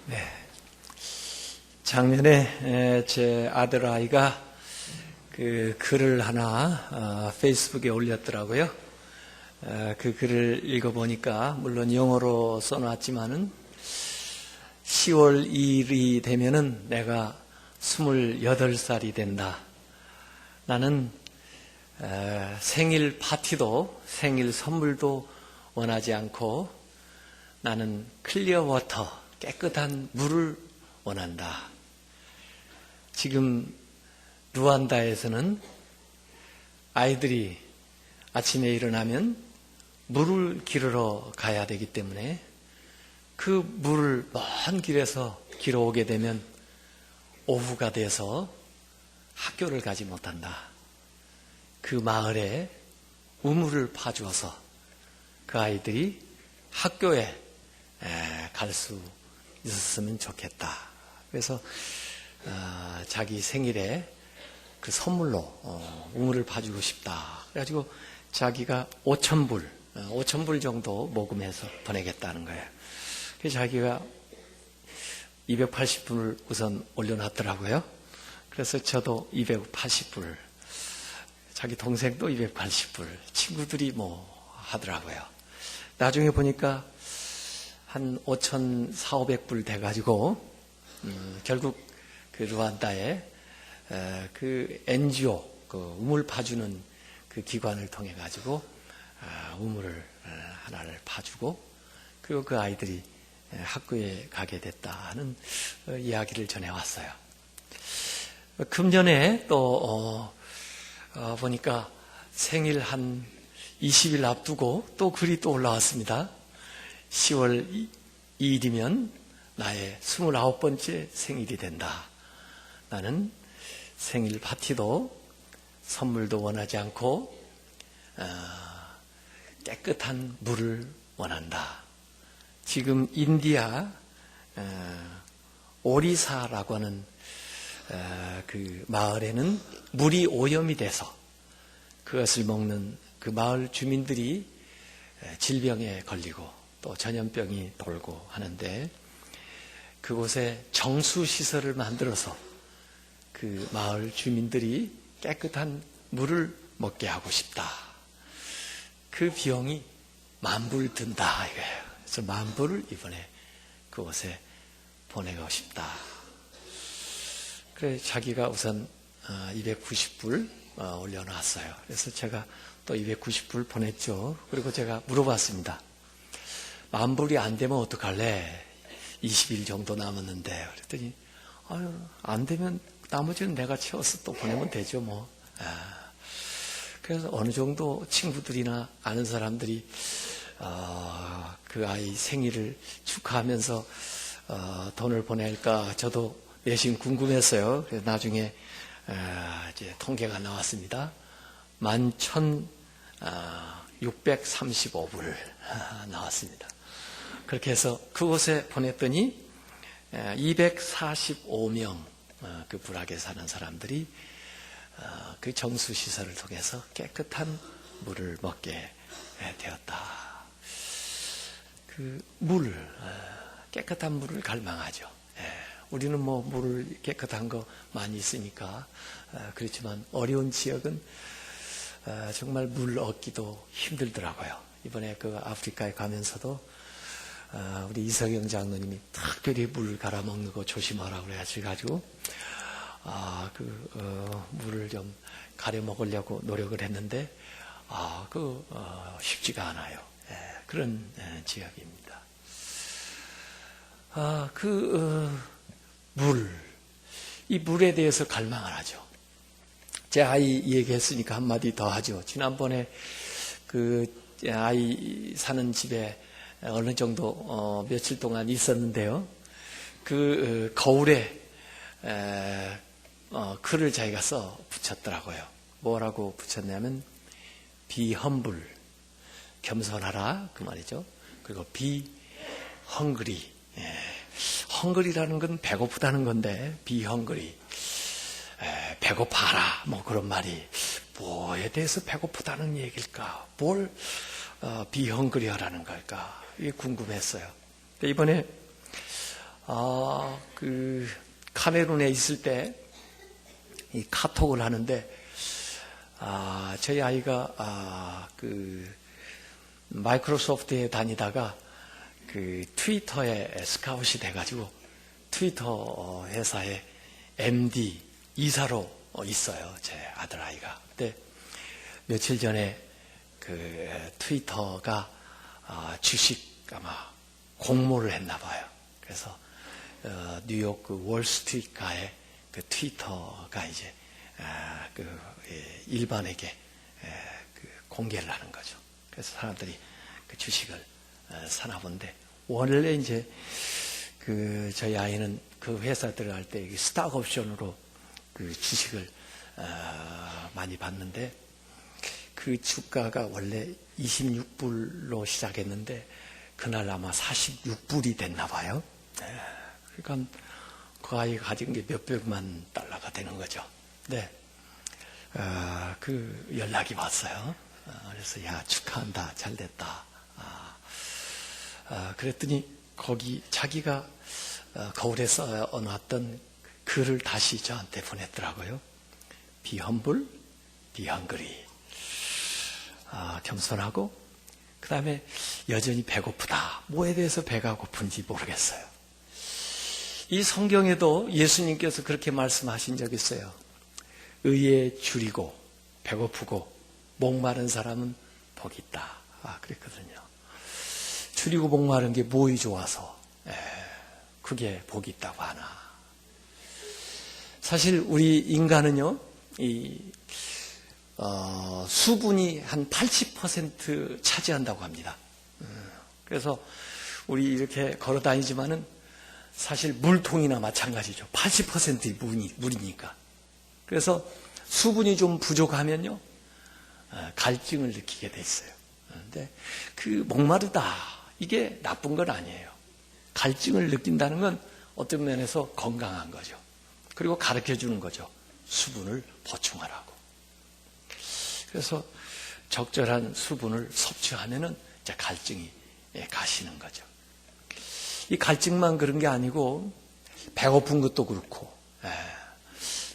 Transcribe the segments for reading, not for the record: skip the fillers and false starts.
네. 작년에 제 아들 아이가 그 글을 하나 페이스북에 올렸더라고요. 그 글을 읽어보니까 물론 영어로 써놨지만은 10월 2일이 되면은 내가 28살이 된다. 나는 생일 파티도 생일 선물도 원하지 않고 나는 클리어 워터, 깨끗한 물을 원한다. 지금 루안다에서는 아이들이 아침에 일어나면 물을 기르러 가야 되기 때문에 그 물을 먼 길에서 길어오게 되면 오후가 돼서 학교를 가지 못한다. 그 마을에 우물을 파주어서 그 아이들이 학교에 갈 수 있었으면 좋겠다. 그래서 자기 생일에 그 선물로 우물을 파주고 싶다. 그래가지고 자기가 5,000불 정도 모금해서 보내겠다는 거예요. 그래서 자기가 280불을 우선 올려놨더라고요. 그래서 저도 280불, 자기 동생도 280불, 친구들이 뭐 하더라고요. 나중에 보니까 한 5,400불 돼가지고 결국 그 루안다에 그 NGO, 그 우물 파주는 그 기관을 통해 가지고 우물을 하나를 파주고 그리고 그 아이들이 학교에 가게 됐다는 이야기를 전해왔어요. 금년에 또 보니까 생일 한 20일 앞두고 또 글이 또 올라왔습니다. 10월 2일이면 나의 29번째 생일이 된다. 나는 생일 파티도 선물도 원하지 않고 깨끗한 물을 원한다. 지금 인디아 오리사라고 하는 그 마을에는 물이 오염이 돼서 그것을 먹는 그 마을 주민들이 질병에 걸리고 또 전염병이 돌고 하는데 그곳에 정수시설을 만들어서 그 마을 주민들이 깨끗한 물을 먹게 하고 싶다. 그 비용이 10,000불 든다 이거예요. 그래서 10,000불을 이번에 그곳에 보내고 싶다. 그래 자기가 우선 290불 올려놨어요. 그래서 제가 또 290불 보냈죠. 그리고 제가 물어봤습니다. 10,000불이 안 되면 어떡할래? 20일 정도 남았는데. 그랬더니 안 되면 나머지는 내가 채워서 또 보내면 되죠 뭐. 그래서 어느 정도 친구들이나 아는 사람들이 그 아이 생일을 축하하면서 돈을 보낼까 저도 내심 궁금했어요. 그래서 나중에 이제 통계가 나왔습니다. 11,635불 나왔습니다. 그렇게 해서 그곳에 보냈더니 245명 그 불악에 사는 사람들이 그 정수시설을 통해서 깨끗한 물을 먹게 되었다. 그 물, 깨끗한 물을 갈망하죠. 우리는 뭐 물을 깨끗한 거 많이 있으니까 그렇지만 어려운 지역은 정말 물 얻기도 힘들더라고요. 이번에 그 아프리카에 가면서도 우리 이석영 장로님이 특별히 물 갈아 먹는 거 조심하라고 그래가지고 물을 좀 가려 먹으려고 노력을 했는데 쉽지가 않아요. 그런 지역입니다. 이 물에 대해서 갈망을 하죠. 제 아이 얘기했으니까 한마디 더 하죠. 지난번에 그 아이 사는 집에 어느 정도 며칠 동안 있었는데요. 그 거울에 글을 자기가 써 붙였더라고요. 뭐라고 붙였냐면 be humble, 겸손하라 그 말이죠. 그리고 be hungry, hungry라는 건 배고프다는 건데 be hungry, 배고파라 뭐 그런 말이 뭐에 대해서 배고프다는 얘기일까? 뭘 be hungry라는 걸까? 이게 궁금했어요. 이번에 카메룬에 있을 때 이 카톡을 하는데, 저희 아이가 마이크로소프트에 다니다가 트위터에 스카웃이 돼가지고 트위터 회사에 MD 이사로 있어요. 제 아들 아이가. 근데 며칠 전에 트위터가 주식 아마 공모를 했나 봐요. 그래서 뉴욕 월스트리트가의 트위터가 이제 일반에게 공개를 하는 거죠. 그래서 사람들이 주식을 사나 본데, 원래 이제 저희 아이는 그 회사 들어갈 때 스탁 옵션으로 주식을 많이 받는데, 그 주가가 원래 26불로 시작했는데 그날 아마 46불이 됐나 봐요. 그러니까 그 아이가 가진 게 몇백만 달러가 되는 거죠. 네. 연락이 왔어요. 그래서 야, 축하한다, 잘 됐다. 그랬더니 거기 자기가 거울에 써놨던 글을 다시 저한테 보냈더라고요. Be humble, be hungry. 겸손하고, 그 다음에 여전히 배고프다. 뭐에 대해서 배가 고픈지 모르겠어요. 이 성경에도 예수님께서 그렇게 말씀하신 적이 있어요. 의에 줄이고 배고프고 목마른 사람은 복이 있다. 그랬거든요. 줄이고 목마른 게 뭐이 좋아서 그게 복이 있다고 하나. 사실 우리 인간은요, 수분이 한 80% 차지한다고 합니다. 그래서 우리 이렇게 걸어 다니지만은 사실 물통이나 마찬가지죠. 80%의 물이니까. 그래서 수분이 좀 부족하면요, 갈증을 느끼게 돼 있어요. 그런데 목마르다, 이게 나쁜 건 아니에요. 갈증을 느낀다는 건 어떤 면에서 건강한 거죠. 그리고 가르쳐 주는 거죠. 수분을 보충하라고. 그래서 적절한 수분을 섭취하면은 이제 갈증이 가시는 거죠. 이 갈증만 그런 게 아니고 배고픈 것도 그렇고,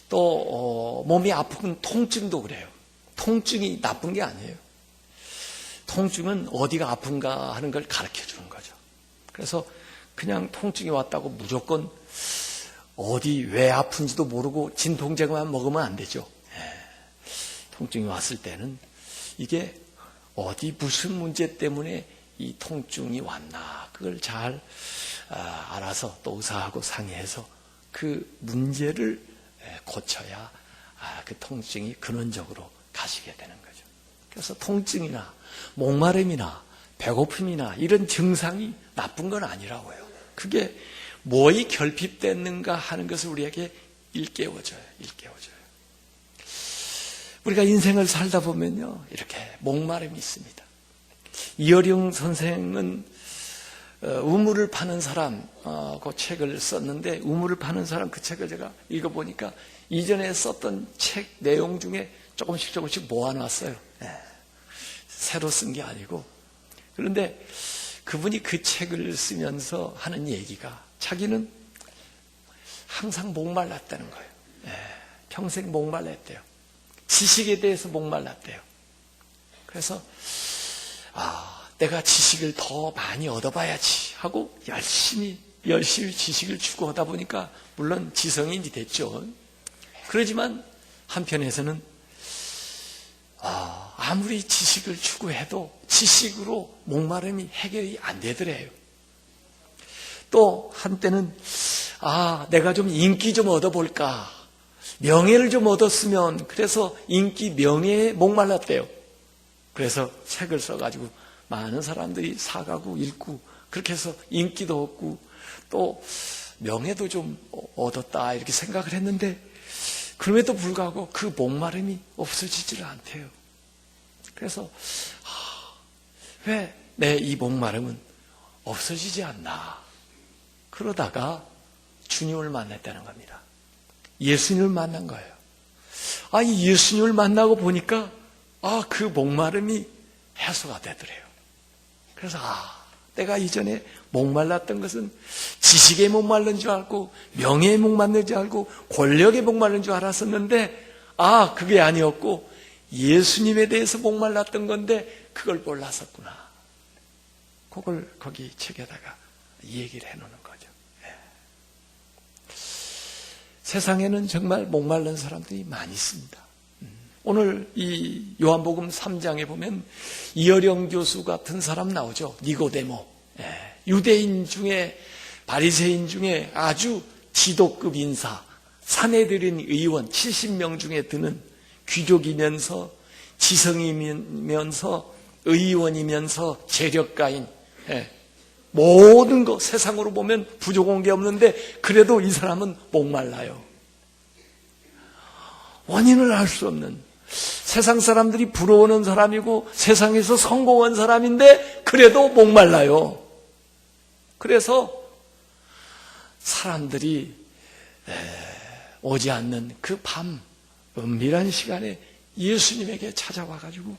또 몸이 아픈 통증도 그래요. 통증이 나쁜 게 아니에요. 통증은 어디가 아픈가 하는 걸 가르쳐 주는 거죠. 그래서 그냥 통증이 왔다고 무조건 어디 왜 아픈지도 모르고 진통제만 먹으면 안 되죠. 통증이 왔을 때는 이게 어디 무슨 문제 때문에 이 통증이 왔나, 그걸 잘 알아서 또 의사하고 상의해서 그 문제를 고쳐야 그 통증이 근원적으로 가시게 되는 거죠. 그래서 통증이나 목마름이나 배고픔이나 이런 증상이 나쁜 건 아니라고요. 그게 뭐에 결핍됐는가 하는 것을 우리에게 일깨워줘요. 우리가 인생을 살다 보면요, 이렇게 목마름이 있습니다. 이어령 선생은 우물을 파는 사람, 그 책을 썼는데, 우물을 파는 사람 그 책을 제가 읽어보니까 이전에 썼던 책 내용 중에 조금씩 모아놨어요. 새로 쓴 게 아니고. 그런데 그분이 그 책을 쓰면서 하는 얘기가, 자기는 항상 목말랐다는 거예요. 평생 목말랐대요. 지식에 대해서 목말랐대요. 그래서 내가 지식을 더 많이 얻어봐야지 하고 열심히 지식을 추구하다 보니까 물론 지성인이 됐죠. 그러지만 한편에서는 아무리 지식을 추구해도 지식으로 목마름이 해결이 안 되더래요. 또 한때는 내가 좀 인기 좀 얻어볼까, 명예를 좀 얻었으면, 그래서 인기 명예에 목말랐대요. 그래서 책을 써가지고 많은 사람들이 사가고 읽고, 그렇게 해서 인기도 얻고 또 명예도 좀 얻었다 이렇게 생각을 했는데, 그럼에도 불구하고 그 목마름이 없어지지를 않대요. 그래서 왜 내 이 목마름은 없어지지 않나. 그러다가 주님을 만났다는 겁니다. 예수님을 만난 거예요. 이 예수님을 만나고 보니까 그 목마름이 해소가 되더래요. 그래서 내가 이전에 목말랐던 것은 지식에 목말른 줄 알고 명예에 목말른 줄 알고 권력에 목말른 줄 알았었는데 그게 아니었고 예수님에 대해서 목말랐던 건데 그걸 몰랐었구나. 그걸 거기 책에다가 얘기를 해놓는 거죠. 세상에는 정말 목말른 사람들이 많이 있습니다. 오늘 이 요한복음 3장에 보면 이어령 교수 같은 사람 나오죠. 니고데모. 유대인 중에 바리새인 중에 아주 지도급 인사, 사내들인 의원 70명 중에 드는 귀족이면서 지성이면서 의원이면서 재력가인, 모든 거 세상으로 보면 부족한 게 없는데 그래도 이 사람은 목말라요. 원인을 알 수 없는, 세상 사람들이 부러워하는 사람이고 세상에서 성공한 사람인데 그래도 목말라요. 그래서 사람들이 오지 않는 그 밤 은밀한 시간에 예수님에게 찾아와가지고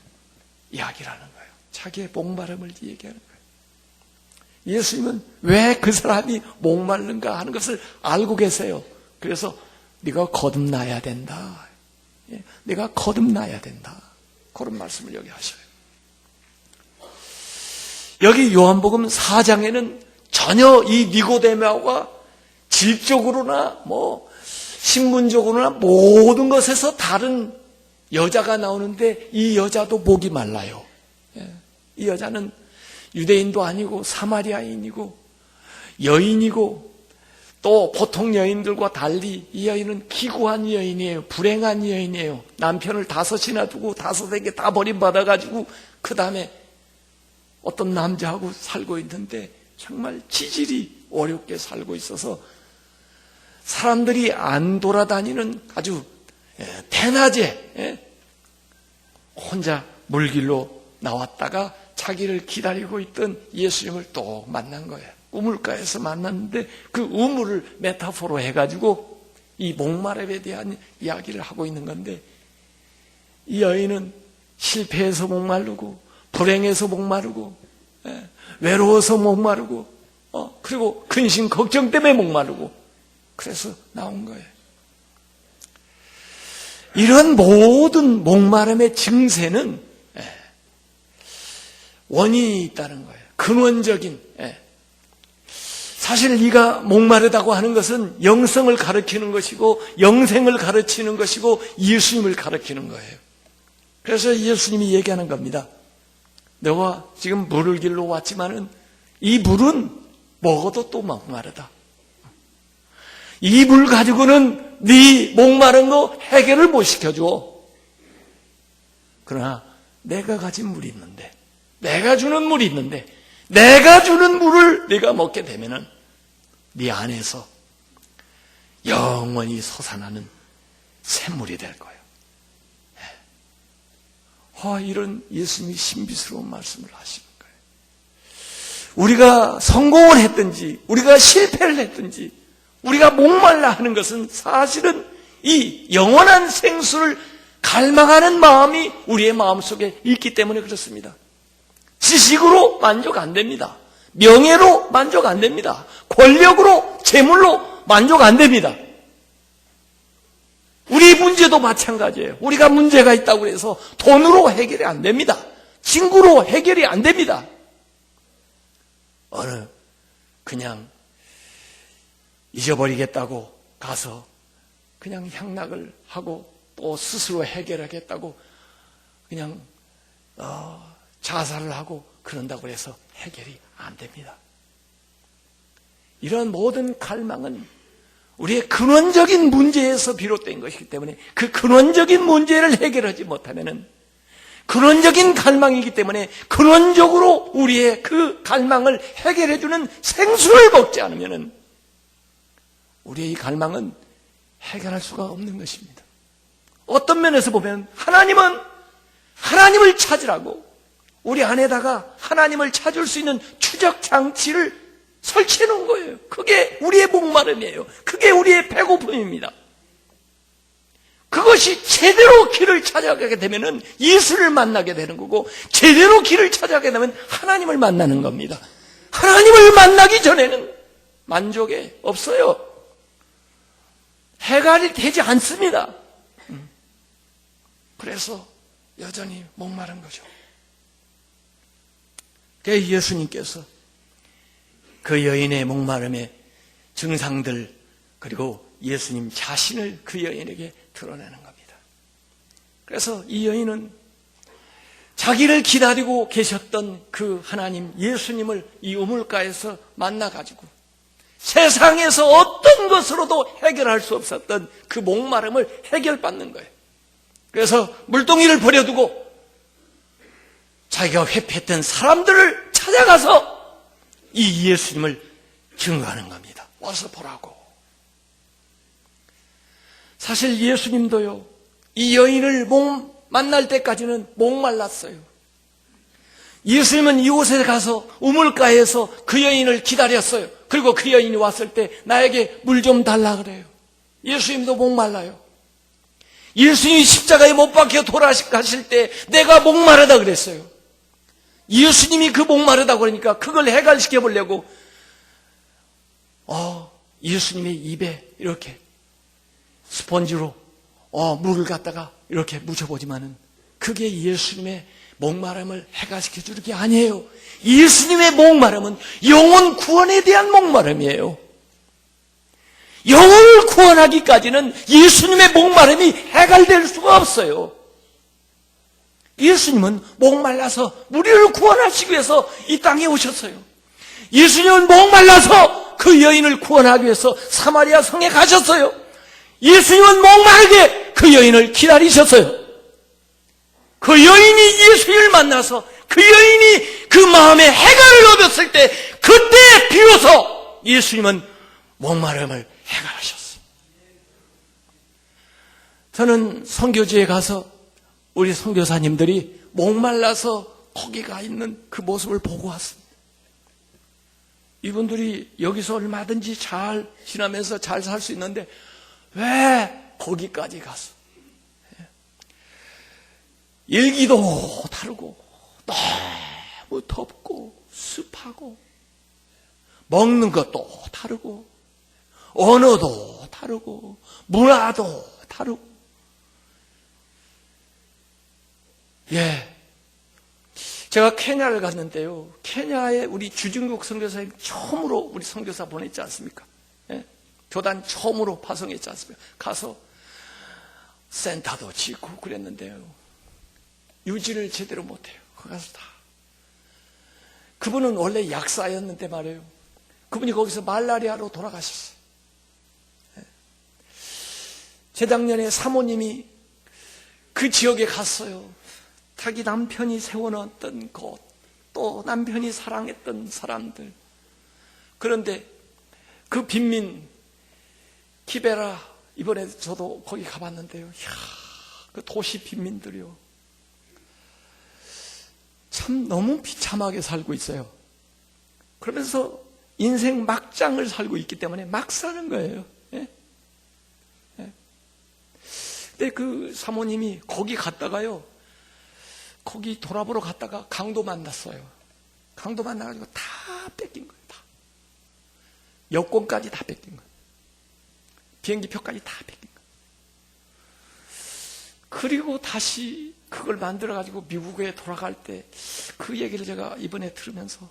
이야기를 하는 거예요. 자기의 목마름을 얘기하는 거예요. 예수님은 왜 그 사람이 목마른가 하는 것을 알고 계세요. 그래서 네가 거듭나야 된다. 네가 거듭나야 된다. 그런 말씀을 여기 하셔요. 여기 요한복음 4장에는 전혀 이 니고데모가 질적으로나 신분적으로나 모든 것에서 다른 여자가 나오는데 이 여자도 목이 말라요. 이 여자는 유대인도 아니고 사마리아인이고 여인이고 또 보통 여인들과 달리 이 여인은 기구한 여인이에요. 불행한 여인이에요. 남편을 5이나 두고 5에게 다 버림받아가지고 그 다음에 어떤 남자하고 살고 있는데 정말 지질이 어렵게 살고 있어서 사람들이 안 돌아다니는 아주 대낮에 혼자 물길로 나왔다가 자기를 기다리고 있던 예수님을 또 만난 거예요. 우물가에서 만났는데 그 우물을 메타포로 해가지고 이 목마름에 대한 이야기를 하고 있는 건데 이 여인은 실패해서 목마르고 불행해서 목마르고 외로워서 목마르고 그리고 근심 걱정 때문에 목마르고 그래서 나온 거예요. 이런 모든 목마름의 증세는 원인이 있다는 거예요. 근원적인. 사실 네가 목마르다고 하는 것은 영성을 가르치는 것이고 영생을 가르치는 것이고 예수님을 가르치는 거예요. 그래서 예수님이 얘기하는 겁니다. 너가 지금 물을 길러 왔지만은 이 물은 먹어도 또 목마르다. 이 물 가지고는 네 목마른 거 해결을 못 시켜줘. 그러나 내가 가진 물이 있는데, 내가 주는 물이 있는데, 내가 주는 물을 네가 먹게 되면은 네 안에서 영원히 솟아나는 샘물이 될 거예요. 이런 예수님이 신비스러운 말씀을 하시는 거예요. 우리가 성공을 했든지 우리가 실패를 했든지 우리가 목말라 하는 것은 사실은 이 영원한 생수를 갈망하는 마음이 우리의 마음속에 있기 때문에 그렇습니다. 지식으로 만족 안 됩니다. 명예로 만족 안 됩니다. 권력으로, 재물로 만족 안 됩니다. 우리 문제도 마찬가지예요. 우리가 문제가 있다고 해서 돈으로 해결이 안 됩니다. 친구로 해결이 안 됩니다. 그냥 잊어버리겠다고 가서 그냥 향락을 하고 또 스스로 해결하겠다고 그냥 자살을 하고 그런다고 해서 해결이 안 됩니다. 이런 모든 갈망은 우리의 근원적인 문제에서 비롯된 것이기 때문에 그 근원적인 문제를 해결하지 못하면은 근원적인 갈망이기 때문에 근원적으로 우리의 그 갈망을 해결해주는 생수를 먹지 않으면은 우리의 이 갈망은 해결할 수가 없는 것입니다. 어떤 면에서 보면 하나님은 하나님을 찾으라고 우리 안에다가 하나님을 찾을 수 있는 추적 장치를 설치해 놓은 거예요. 그게 우리의 목마름이에요. 그게 우리의 배고픔입니다. 그것이 제대로 길을 찾아가게 되면 예수를 만나게 되는 거고 제대로 길을 찾아가게 되면 하나님을 만나는 겁니다. 하나님을 만나기 전에는 만족이 없어요. 해결이 되지 않습니다. 그래서 여전히 목마른 거죠. 그래서 예수님께서 그 여인의 목마름의 증상들, 그리고 예수님 자신을 그 여인에게 드러내는 겁니다. 그래서 이 여인은 자기를 기다리고 계셨던 그 하나님 예수님을 이 우물가에서 만나가지고 세상에서 어떤 것으로도 해결할 수 없었던 그 목마름을 해결받는 거예요. 그래서 물동이를 버려두고 자기가 회피했던 사람들을 찾아가서 이 예수님을 증거하는 겁니다. 와서 보라고. 사실 예수님도요, 이 여인을 만날 때까지는 목말랐어요. 예수님은 이곳에 가서 우물가에서 그 여인을 기다렸어요. 그리고 그 여인이 왔을 때 나에게 물 좀 달라 그래요. 예수님도 목말라요. 예수님이 십자가에 못 박혀 돌아가실 때 내가 목마르다 그랬어요. 예수님이 그 목마르다고 그러니까 그걸 해결시켜 보려고 예수님의 입에 이렇게 스펀지로 물을 갖다가 이렇게 묻혀보지만은 그게 예수님의 목마름을 해결시켜 주는 게 아니에요. 예수님의 목마름은 영혼 구원에 대한 목마름이에요. 영혼을 구원하기까지는 예수님의 목마름이 해결될 수가 없어요. 예수님은 목말라서 우리를 구원하시기 위해서 이 땅에 오셨어요. 예수님은 목말라서 그 여인을 구원하기 위해서 사마리아 성에 가셨어요. 예수님은 목마르게 그 여인을 기다리셨어요. 그 여인이 예수님을 만나서 그 여인이 그 마음에 해결을 얻었을 때 그때 비로소 예수님은 목마름을 해결하셨어요. 저는 선교지에 가서 우리 선교사님들이 목말라서 거기 가 있는 그 모습을 보고 왔습니다. 이분들이 여기서 얼마든지 잘 지나면서 잘 살 수 있는데 왜 거기까지 갔어? 일기도 다르고 너무 덥고 습하고 먹는 것도 다르고 언어도 다르고 문화도 다르고 제가 케냐를 갔는데요. 케냐에 우리 주진국 선교사님 처음으로 우리 선교사 보냈지 않습니까? 교단 처음으로 파송했지 않습니까? 가서 센터도 짓고 그랬는데요. 유지를 제대로 못해요. 거기 가서 다. 그분은 원래 약사였는데 말이에요. 그분이 거기서 말라리아로 돌아가셨어요. 재작년에 사모님이 그 지역에 갔어요. 자기 남편이 세워놓았던 곳, 또 남편이 사랑했던 사람들. 그런데 그 빈민 키베라, 이번에 저도 거기 가봤는데요. 그 도시 빈민들이요. 참 너무 비참하게 살고 있어요. 그러면서 인생 막장을 살고 있기 때문에 막 사는 거예요. 근데 그 사모님이 거기 갔다가요. 거기 돌아보러 갔다가 강도 만났어요. 강도 만나가지고 다 뺏긴 거예요. 다. 여권까지 다 뺏긴 거예요. 비행기표까지 다 뺏긴 거예요. 그리고 다시 그걸 만들어가지고 미국에 돌아갈 때 그 얘기를 제가 이번에 들으면서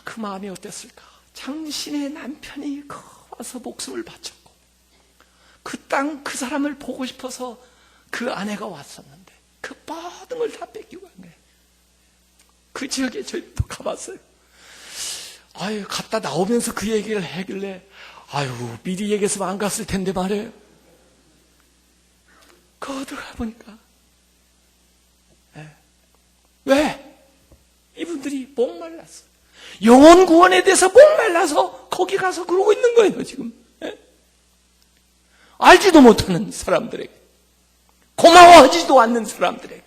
그 마음이 어땠을까? 당신의 남편이 와서 목숨을 바쳤고 그 땅 그 사람을 보고 싶어서 그 아내가 왔었는데 그 모든 걸 다 뺏기고 간 거예요. 그 지역에 저희 또 가봤어요. 갔다 나오면서 그 얘기를 하길래 미리 얘기했으면 안 갔을 텐데 말이에요. 거기 들어가 보니까 왜? 이분들이 목말랐어. 영혼 구원에 대해서 목말라서 거기 가서 그러고 있는 거예요 지금. 알지도 못하는 사람들에게, 고마워하지도 않는 사람들에게,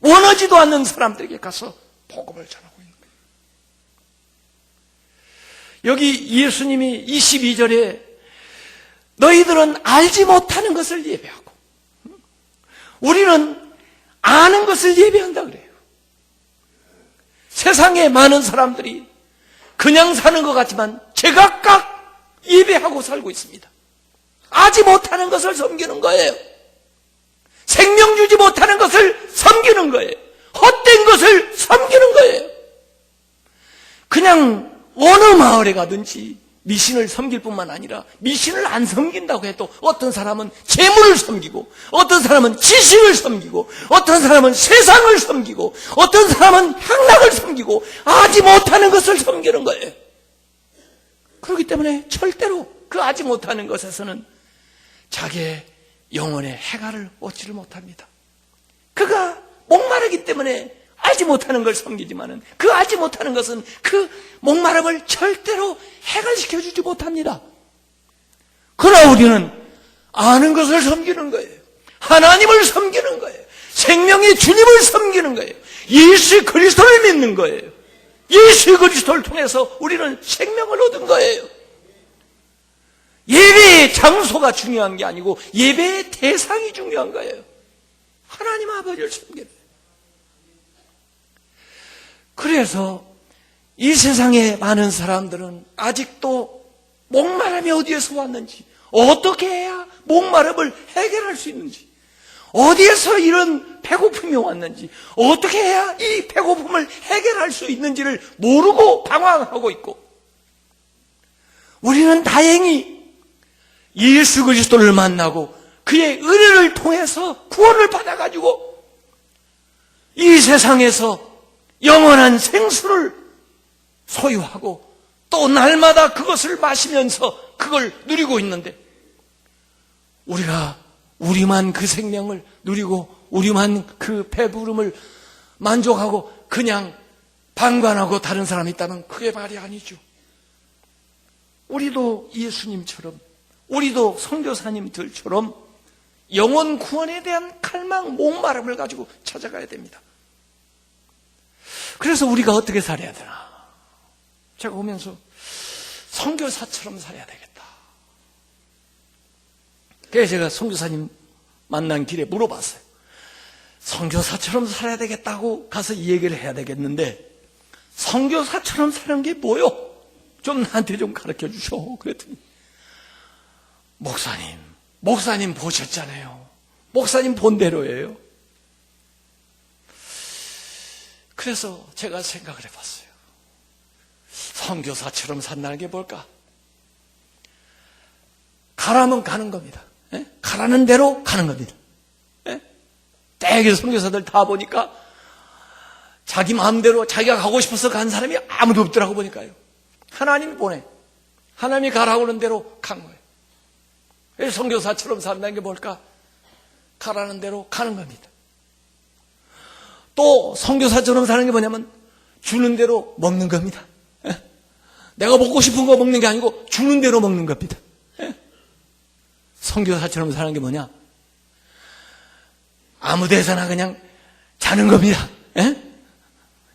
원하지도 않는 사람들에게 가서 복음을 전하고 있는 거예요. 여기 예수님이 22절에 너희들은 알지 못하는 것을 예배하고 우리는 아는 것을 예배한다 그래요. 세상에 많은 사람들이 그냥 사는 것 같지만 제각각 예배하고 살고 있습니다. 아지 못하는 것을 섬기는 거예요. 생명 주지 못하는 것을 섬기는 거예요. 헛된 것을 섬기는 거예요. 그냥 어느 마을에 가든지 미신을 섬길 뿐만 아니라 미신을 안 섬긴다고 해도 어떤 사람은 재물을 섬기고, 어떤 사람은 지식을 섬기고, 어떤 사람은 세상을 섬기고, 어떤 사람은 향락을 섬기고, 아지 못하는 것을 섬기는 거예요. 그렇기 때문에 절대로 그 아지 못하는 것에서는 자기의 영혼의 해가를 얻지를 못합니다. 그가 목마르기 때문에 알지 못하는 걸 섬기지만은 그 알지 못하는 것은 그 목마름을 절대로 해결시켜주지 못합니다. 그러나 우리는 아는 것을 섬기는 거예요. 하나님을 섬기는 거예요. 생명의 주님을 섬기는 거예요. 예수 그리스도를 믿는 거예요. 예수 그리스도를 통해서 우리는 생명을 얻은 거예요. 예배의 장소가 중요한 게 아니고 예배의 대상이 중요한 거예요. 하나님 아버지를 섬기는 거예요. 그래서 이 세상에 많은 사람들은 아직도 목마름이 어디에서 왔는지, 어떻게 해야 목마름을 해결할 수 있는지, 어디에서 이런 배고픔이 왔는지, 어떻게 해야 이 배고픔을 해결할 수 있는지를 모르고 방황하고 있고, 우리는 다행히 예수 그리스도를 만나고 그의 은혜를 통해서 구원을 받아가지고 이 세상에서 영원한 생수를 소유하고 또 날마다 그것을 마시면서 그걸 누리고 있는데, 우리만 그 생명을 누리고 우리만 그 배부름을 만족하고 그냥 방관하고 다른 사람이 있다면 그게 말이 아니죠. 우리도 예수님처럼, 우리도 선교사님들처럼 영혼 구원에 대한 갈망, 목마름을 가지고 찾아가야 됩니다. 그래서 우리가 어떻게 살아야 되나? 제가 오면서 선교사처럼 살아야 되겠다. 그래서 제가 선교사님 만난 길에 물어봤어요. 선교사처럼 살아야 되겠다고 가서 이 얘기를 해야 되겠는데, 선교사처럼 사는 게 뭐요? 좀 나한테 좀 가르쳐 주셔. 그랬더니, 목사님 보셨잖아요. 목사님 본 대로예요. 그래서 제가 생각을 해봤어요. 선교사처럼 산다는 게 뭘까? 가라면 가는 겁니다. 예? 가라는 대로 가는 겁니다. 예? 대개 선교사들 다 보니까 자기 마음대로 자기가 가고 싶어서 간 사람이 아무도 없더라고 보니까요. 하나님이 보내. 하나님이 가라고 하는 대로 간 거예요. 그래서 선교사처럼 산다는 게 뭘까? 가라는 대로 가는 겁니다. 또 선교사처럼 사는 게 뭐냐면 주는 대로 먹는 겁니다. 예? 내가 먹고 싶은 거 먹는 게 아니고 주는 대로 먹는 겁니다. 예? 선교사처럼 사는 게 뭐냐? 아무 데서나 그냥 자는 겁니다. 예?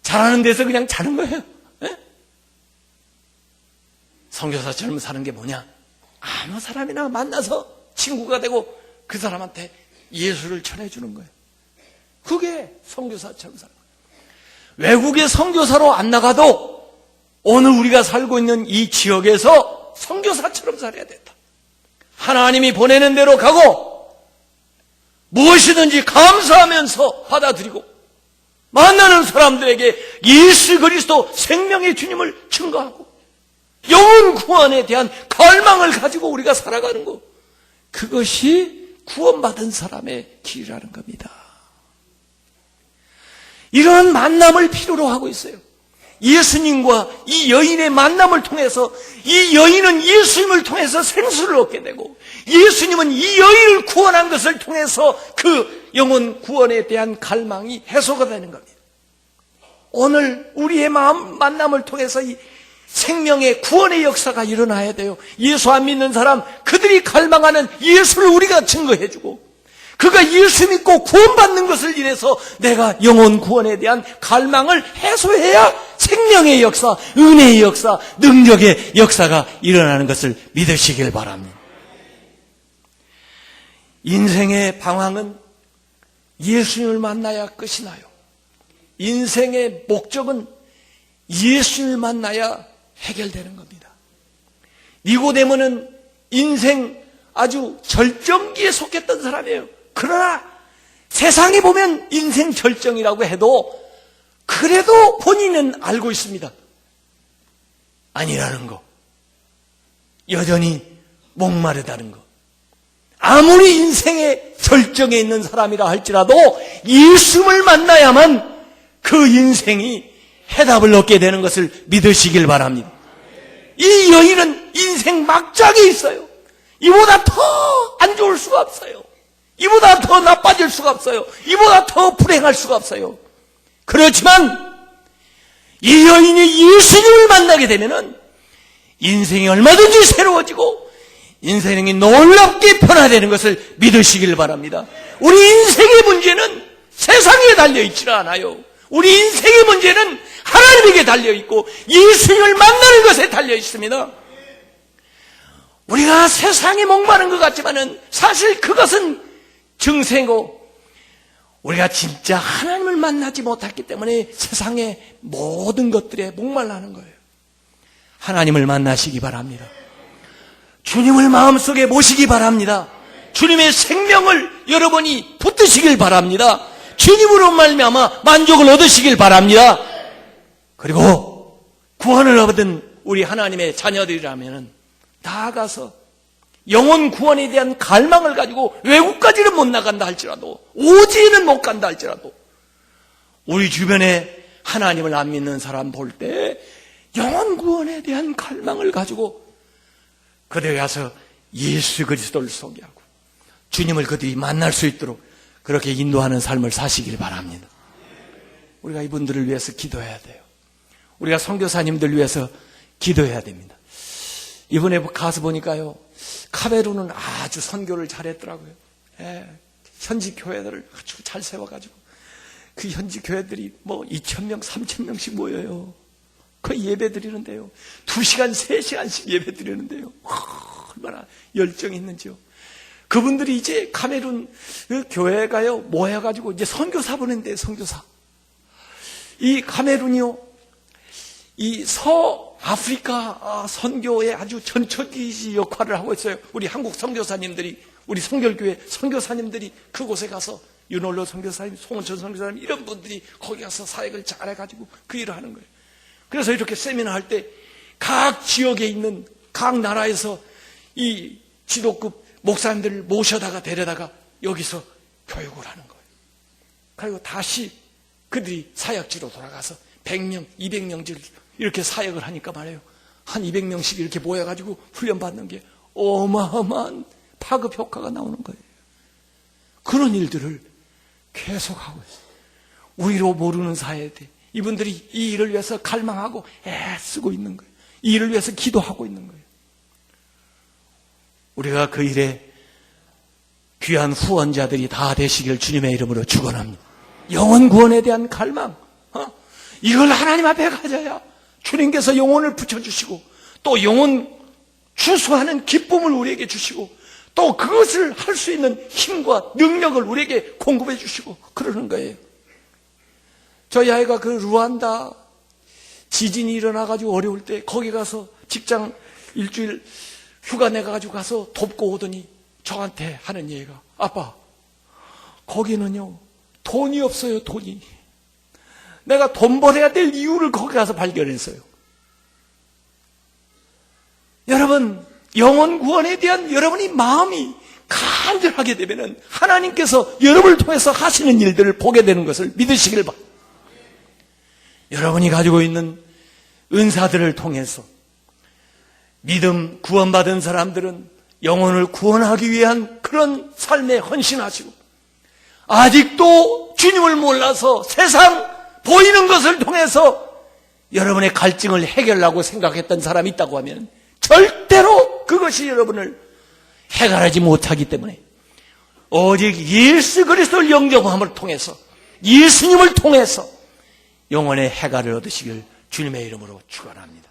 자라는 데서 그냥 자는 거예요. 예? 선교사처럼 사는 게 뭐냐? 아무 사람이나 만나서 친구가 되고 그 사람한테 예수를 전해주는 거예요. 그게 선교사처럼 사는 거예요. 외국에 선교사로 안 나가도 오늘 우리가 살고 있는 이 지역에서 선교사처럼 살아야 된다. 하나님이 보내는 대로 가고 무엇이든지 감사하면서 받아들이고 만나는 사람들에게 예수 그리스도 생명의 주님을 증거하고 영혼 구원에 대한 갈망을 가지고 우리가 살아가는 것, 그것이 구원받은 사람의 길이라는 겁니다. 이런 만남을 필요로 하고 있어요. 예수님과 이 여인의 만남을 통해서 이 여인은 예수님을 통해서 생수를 얻게 되고 예수님은 이 여인을 구원한 것을 통해서 그 영혼 구원에 대한 갈망이 해소가 되는 겁니다. 오늘 우리의 마음 만남을 통해서 이 생명의 구원의 역사가 일어나야 돼요. 예수 안 믿는 사람, 그들이 갈망하는 예수를 우리가 증거해주고 그가 예수 믿고 구원받는 것을 인해서 내가 영혼 구원에 대한 갈망을 해소해야 생명의 역사, 은혜의 역사, 능력의 역사가 일어나는 것을 믿으시길 바랍니다. 인생의 방황은 예수님을 만나야 끝이 나요. 인생의 목적은 예수님을 만나야 해결되는 겁니다. 니고데모는 인생 아주 절정기에 속했던 사람이에요. 그러나 세상에 보면 인생 절정이라고 해도 그래도 본인은 알고 있습니다. 아니라는 거. 여전히 목마르다는 거. 아무리 인생의 절정에 있는 사람이라 할지라도 예수를 만나야만 그 인생이 해답을 얻게 되는 것을 믿으시길 바랍니다. 이 여인은 인생 막장에 있어요. 이보다 더 안 좋을 수가 없어요. 이보다 더 나빠질 수가 없어요. 이보다 더 불행할 수가 없어요. 그렇지만 이 여인이 예수님을 만나게 되면은 인생이 얼마든지 새로워지고 인생이 놀랍게 변화되는 것을 믿으시길 바랍니다. 우리 인생의 문제는 세상에 달려있지 않아요. 우리 인생의 문제는 하나님에게 달려있고 예수님을 만나는 것에 달려있습니다. 우리가 세상에 목마른 것 같지만은 사실 그것은 증세고 우리가 진짜 하나님을 만나지 못했기 때문에 세상의 모든 것들에 목말라는 거예요. 하나님을 만나시기 바랍니다. 주님을 마음속에 모시기 바랍니다. 주님의 생명을 여러분이 붙드시길 바랍니다. 주님으로 말미암아 만족을 얻으시길 바랍니다. 그리고 구원을 얻은 우리 하나님의 자녀들이라면 나아가서 영혼 구원에 대한 갈망을 가지고 외국까지는 못 나간다 할지라도 오지에는 못 간다 할지라도 우리 주변에 하나님을 안 믿는 사람 볼 때 영혼 구원에 대한 갈망을 가지고 그들에 가서 예수 그리스도를 소개하고 주님을 그들이 만날 수 있도록 그렇게 인도하는 삶을 사시길 바랍니다. 우리가 이분들을 위해서 기도해야 돼요. 우리가 선교사님들 위해서 기도해야 됩니다. 이번에 가서 보니까요, 카메룬은 아주 선교를 잘했더라고요. 예, 현지 교회들을 아주 잘 세워가지고 그 현지 교회들이 뭐 2,000명, 3,000명씩 모여요. 거의 예배 드리는데요. 2시간, 3시간씩 예배 드리는데요. 얼마나 열정이 있는지요. 그분들이 이제 카메룬 그 교회가요, 모여가지고 이제 선교사 보낸대요, 선교사. 이 카메룬이요, 이 서아프리카 선교에 아주 전초기 역할을 하고 있어요. 우리 한국 선교사님들이, 우리 성결교회 선교사님들이 그곳에 가서 윤홀로 선교사님, 송원천 선교사님 이런 분들이 거기 가서 사역을 잘해가지고 그 일을 하는 거예요. 그래서 이렇게 세미나 할 때 각 지역에 있는 각 나라에서 이 지도급 목사님들을 모셔다가 데려다가 여기서 교육을 하는 거예요. 그리고 다시 그들이 사역지로 돌아가서 100명, 200명씩 이렇게 사역을 하니까 말이에요. 한 200명씩 이렇게 모여가지고 훈련받는 게 어마어마한 파급 효과가 나오는 거예요. 그런 일들을 계속하고 있어요. 우리로 모르는 사회에 이분들이 이 일을 위해서 갈망하고 애쓰고 있는 거예요. 이 일을 위해서 기도하고 있는 거예요. 우리가 그 일에 귀한 후원자들이 다 되시길 주님의 이름으로 축원합니다. 영혼 구원에 대한 갈망, 이걸 하나님 앞에 가져야 주님께서 영혼을 붙여주시고 또 영혼 추수하는 기쁨을 우리에게 주시고 또 그것을 할 수 있는 힘과 능력을 우리에게 공급해 주시고 그러는 거예요. 저희 아이가 그 루안다 지진이 일어나가지고 어려울 때 거기 가서 직장 일주일 휴가 내가지고 가서 돕고 오더니 저한테 하는 얘기가, 아빠, 거기는요 돈이 없어요. 돈이. 내가 돈 벌어야 될 이유를 거기 가서 발견했어요. 여러분, 영혼 구원에 대한 여러분이 마음이 간절하게 되면은 하나님께서 여러분을 통해서 하시는 일들을 보게 되는 것을 믿으시길 바랍니다. 여러분이 가지고 있는 은사들을 통해서 믿음 구원받은 사람들은 영혼을 구원하기 위한 그런 삶에 헌신하시고 아직도 주님을 몰라서 세상 보이는 것을 통해서 여러분의 갈증을 해결하고 생각했던 사람이 있다고 하면 절대로 그것이 여러분을 해결하지 못하기 때문에 오직 예수 그리스도를 영접함을 통해서 예수님을 통해서 영혼의 해결을 얻으시길 주님의 이름으로 축원합니다.